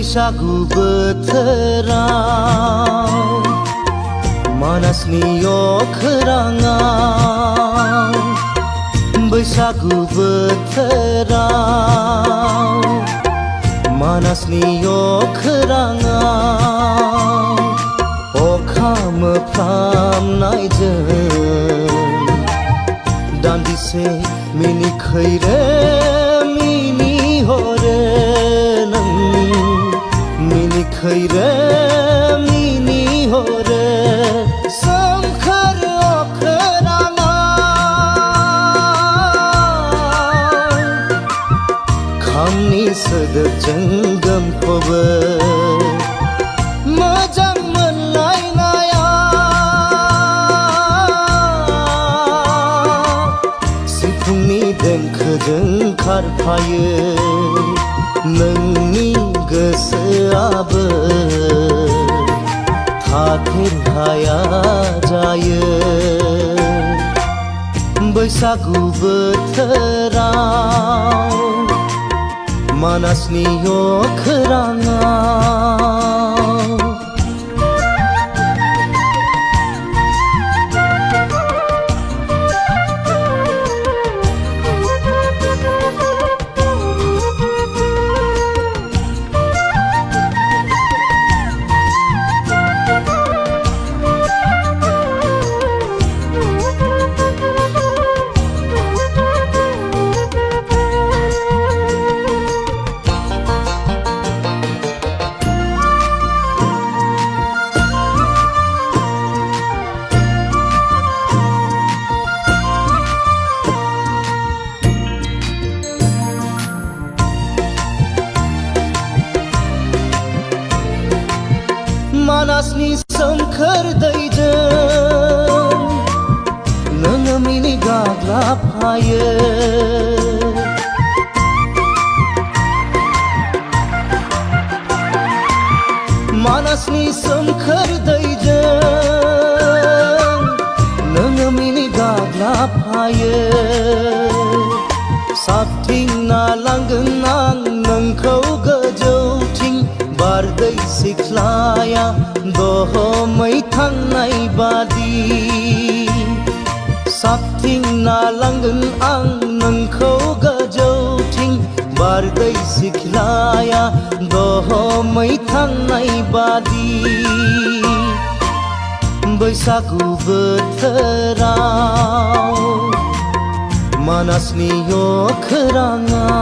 बैसागु बोथोराव मानासनि अखोराङाव बैसागु बोथोराव मानासनि अखोराङाव अखा मोफ्लामनायजों दान्दिसे मिनिखैरो मिनिहरो नों मिनिखैरो मिनिहरो सोमखोर अखोराङाव खामनि सोदोबजों गोमफबो मोजां मोनलायनाया सिफुंनि देंखोजों खारफायो नोंनि गोसोआबो थाथेर हाया जायो बैसागु बोथोराव मानासनि अखोराङाव मानासनि सोमखोर दैजों नोङो मिनि गाग्लाबफायो मानासनि सोमखोर दैजों नोङो मिनि गाग्लाबफायो साबथिंना लांगोन आं नोंखौ गोजौथिं बारदै सिख्लाया दहमै थांनाय बादि साबथिंना लांगोन आं नोंखौ गोजौथिं बारदै सिख्लाया दहमै थांनाय बादि बैसागु बोथोराव मानासनि अखोराङाव